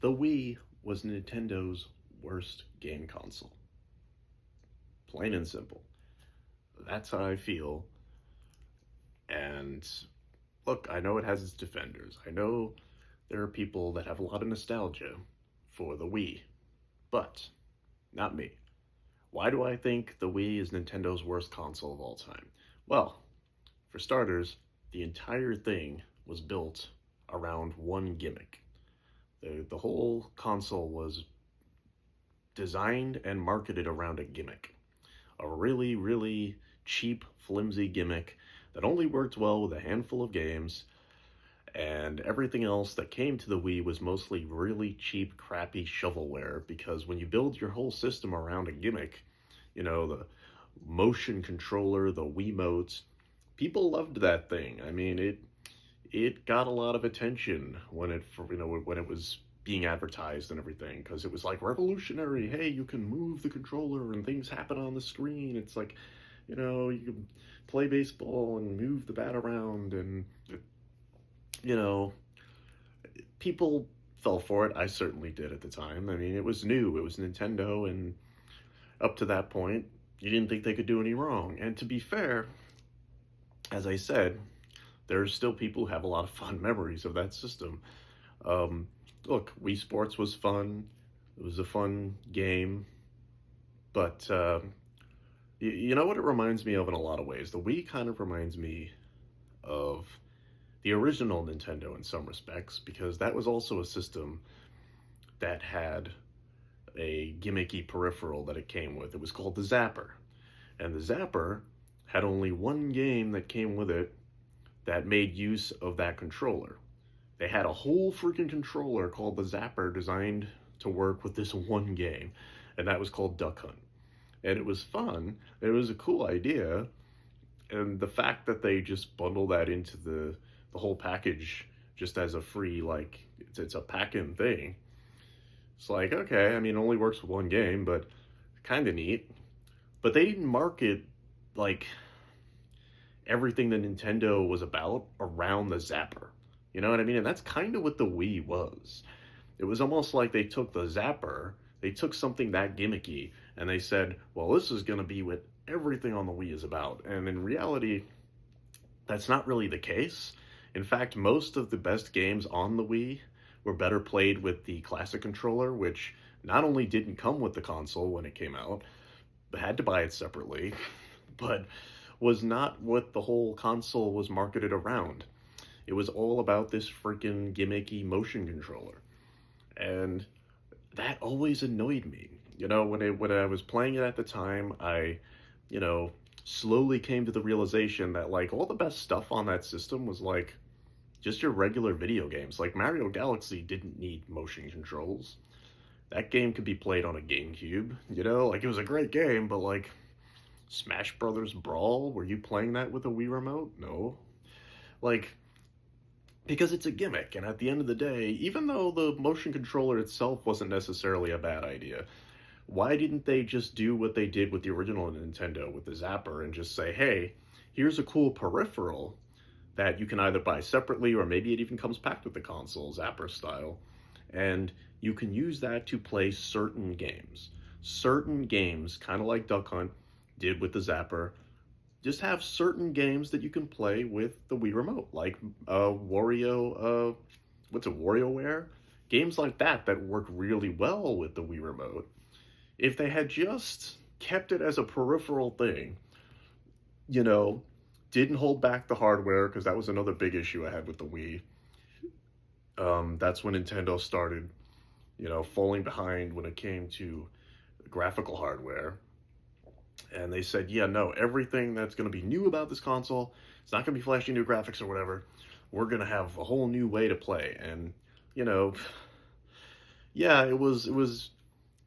The Wii was Nintendo's worst game console. Plain and simple. That's how I feel. And look, I know it has its defenders. I know there are people that have a lot of nostalgia for the Wii, but not me. Why do I think the Wii is Nintendo's worst console of all time? Well, for starters, the entire thing was built around one gimmick. The whole console was designed and marketed around a gimmick. A really, really cheap, flimsy gimmick that only worked well with a handful of games, and everything else that came to the Wii was mostly really cheap, crappy shovelware, because when you build your whole system around a gimmick, the motion controller, the Wiimotes, people loved that thing. I mean, it got a lot of attention when it was being advertised and everything, because it was like revolutionary. Hey, you can move the controller and things happen on the screen. It's like, you can play baseball and move the bat around, and you know people fell for it. I certainly did at the time. I mean, it was new, it was Nintendo, and up to that point you didn't think they could do any wrong. And to be fair, as I said, there's still people who have a lot of fond memories of that system. Look, Wii Sports was fun. It was a fun game. But you know what it reminds me of in a lot of ways? The Wii kind of reminds me of the original Nintendo in some respects, because that was also a system that had a gimmicky peripheral that it came with. It was called the Zapper. And the Zapper had only one game that came with it that made use of that controller. They had a whole freaking controller called the Zapper designed to work with this one game, and that was called Duck Hunt. And it was fun, it was a cool idea, and the fact that they just bundle that into the whole package just as a free, like, it's a pack-in thing. It's like, okay, I mean, it only works with one game, but kind of neat. But they didn't market, like, everything that Nintendo was about around the Zapper. You know what I mean? And that's kind of what the Wii was. It was almost like they took the Zapper, they took something that gimmicky, and they said, well, this is going to be what everything on the Wii is about. And in reality, that's not really the case. In fact, most of the best games on the Wii were better played with the classic controller, which not only didn't come with the console when it came out, but had to buy it separately, but was not what the whole console was marketed around. It was all about this freaking gimmicky motion controller. And that always annoyed me. When I was playing it at the time, I, slowly came to the realization that, like, all the best stuff on that system was, like, just your regular video games. Like, Mario Galaxy didn't need motion controls. That game could be played on a GameCube, Like, it was a great game, but, like, Smash Brothers Brawl, were you playing that with a Wii remote? No. Like, because it's a gimmick, and at the end of the day, even though the motion controller itself wasn't necessarily a bad idea, why didn't they just do what they did with the original Nintendo with the Zapper and just say, hey, here's a cool peripheral that you can either buy separately, or maybe it even comes packed with the console, Zapper style, and you can use that to play certain games. Certain games, kind of like Duck Hunt did with the Zapper, just have certain games that you can play with the Wii remote, like WarioWare? Games like that work really well with the Wii remote. If they had just kept it as a peripheral thing, didn't hold back the hardware, because that was another big issue I had with the Wii. That's when Nintendo started, falling behind when it came to graphical hardware. And they said, yeah, no, everything that's going to be new about this console, it's not going to be flashy new graphics or whatever. We're going to have a whole new way to play. And, yeah, it was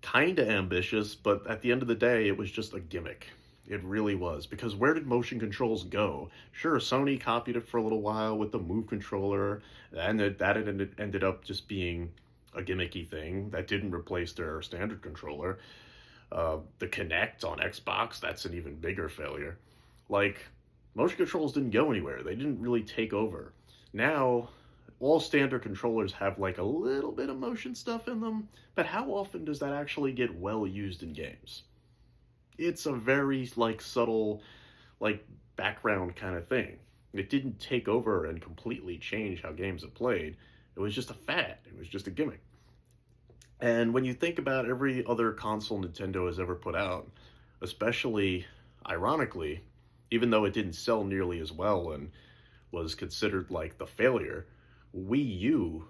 kind of ambitious, but at the end of the day, it was just a gimmick. It really was. Because where did motion controls go? Sure, Sony copied it for a little while with the Move controller, and that ended up just being a gimmicky thing that didn't replace their standard controller. The Kinect on Xbox, that's an even bigger failure. Like, motion controls didn't go anywhere. They didn't really take over. Now, all standard controllers have like a little bit of motion stuff in them, but how often does that actually get well used in games? It's a very like subtle, like background kind of thing. It didn't take over and completely change how games are played. It was just a fad. It was just a gimmick. And when you think about every other console Nintendo has ever put out, especially ironically, even though it didn't sell nearly as well and was considered like the failure, Wii U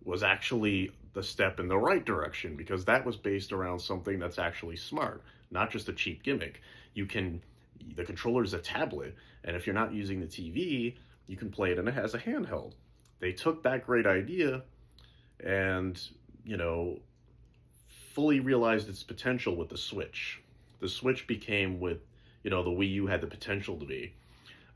was actually the step in the right direction because that was based around something that's actually smart, not just a cheap gimmick. The controller is a tablet, and if you're not using the TV, you can play it and it has a handheld. They took that great idea and, you know, fully realized its potential with the Switch. The Switch became what, the Wii U had the potential to be.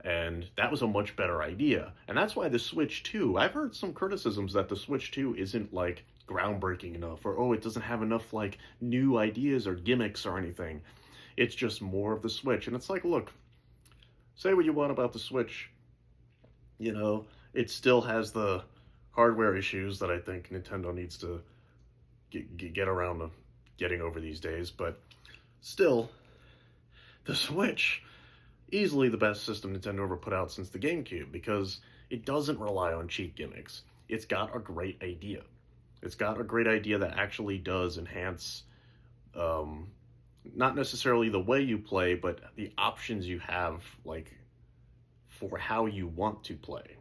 And that was a much better idea. And that's why the Switch 2, I've heard some criticisms that the Switch 2 isn't like groundbreaking enough, or oh, it doesn't have enough like new ideas or gimmicks or anything. It's just more of the Switch. And it's like, look, say what you want about the Switch, it still has the hardware issues that I think Nintendo needs to get around to getting over these days, but still, the Switch, easily the best system Nintendo ever put out since the GameCube, because it doesn't rely on cheap gimmicks. It's got a great idea. It's got a great idea that actually does enhance, not necessarily the way you play, but the options you have, like, for how you want to play,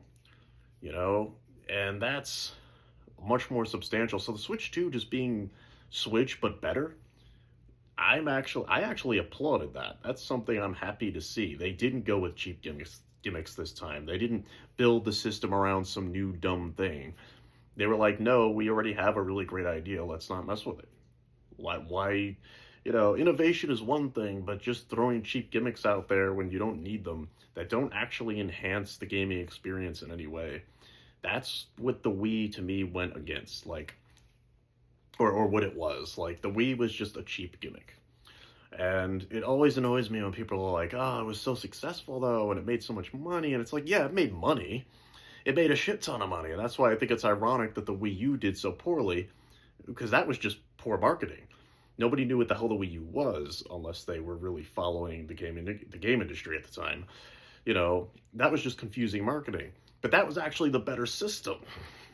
and that's much more substantial. So the Switch 2 just being Switch, but better, I actually applauded that. That's something I'm happy to see. They didn't go with cheap gimmicks this time. They didn't build the system around some new dumb thing. They were like, no, we already have a really great idea. Let's not mess with it. Why, innovation is one thing, but just throwing cheap gimmicks out there when you don't need them, that don't actually enhance the gaming experience in any way. That's what the Wii, to me, went against, or what it was. Like, the Wii was just a cheap gimmick. And it always annoys me when people are like, oh, it was so successful, though, and it made so much money. And it's like, yeah, it made money. It made a shit ton of money. And that's why I think it's ironic that the Wii U did so poorly, because that was just poor marketing. Nobody knew what the hell the Wii U was, unless they were really following the game industry at the time. That was just confusing marketing. But that was actually the better system,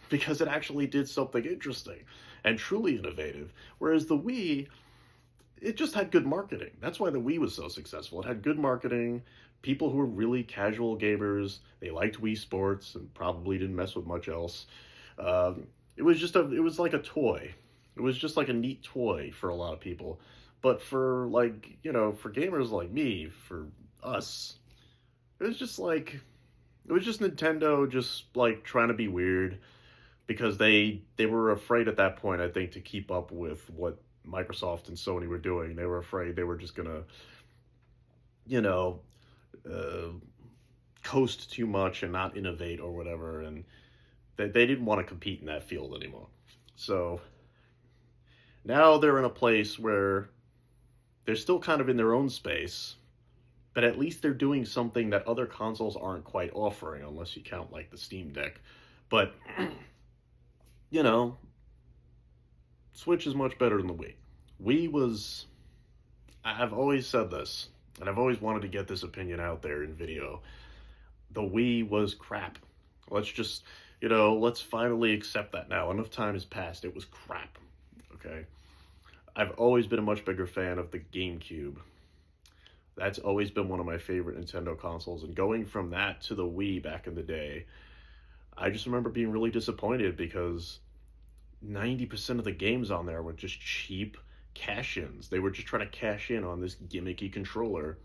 because it actually did something interesting and truly innovative. Whereas the Wii, it just had good marketing. That's why the Wii was so successful. It had good marketing, people who were really casual gamers, they liked Wii Sports and probably didn't mess with much else. It was like a toy. It was just like a neat toy for a lot of people. But for for gamers like me, for us, it was just Nintendo just like trying to be weird, because they were afraid at that point, I think, to keep up with what Microsoft and Sony were doing. They were afraid they were just gonna, coast too much and not innovate or whatever, and they didn't want to compete in that field anymore. So now they're in a place where they're still kind of in their own space, but at least they're doing something that other consoles aren't quite offering, unless you count like the Steam Deck. But Switch is much better than the Wii. I've always said this, and I've always wanted to get this opinion out there in video. The Wii was crap. Let's finally accept that now. Enough time has passed. It was crap. Okay? I've always been a much bigger fan of the GameCube. That's always been one of my favorite Nintendo consoles. And going from that to the Wii back in the day, I just remember being really disappointed, because 90% of the games on there were just cheap cash-ins. They were just trying to cash in on this gimmicky controller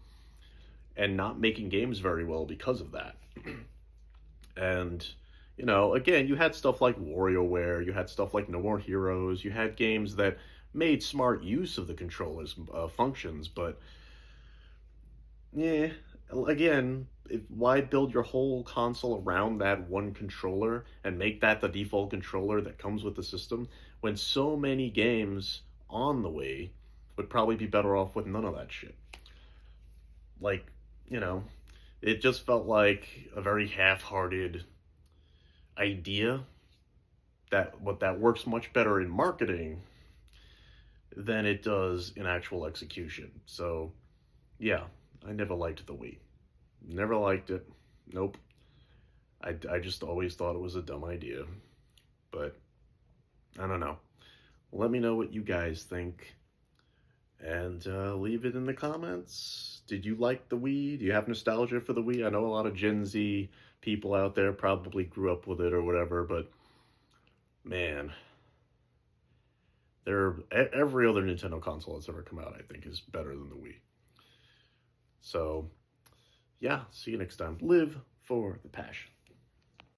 and not making games very well because of that. And, again, you had stuff like WarioWare, you had stuff like No More Heroes, you had games that made smart use of the controller's functions, but yeah, again, why build your whole console around that one controller and make that the default controller that comes with the system, when so many games on the Wii would probably be better off with none of that shit? It just felt like a very half-hearted idea that works much better in marketing than it does in actual execution. So yeah, I never liked the Wii. Never liked it. Nope. I just always thought it was a dumb idea. But I don't know. Let me know what you guys think. And leave it in the comments. Did you like the Wii? Do you have nostalgia for the Wii? I know a lot of Gen Z people out there probably grew up with it or whatever, but man, every other Nintendo console that's ever come out, I think, is better than the Wii. So, yeah, see you next time. Live for the passion.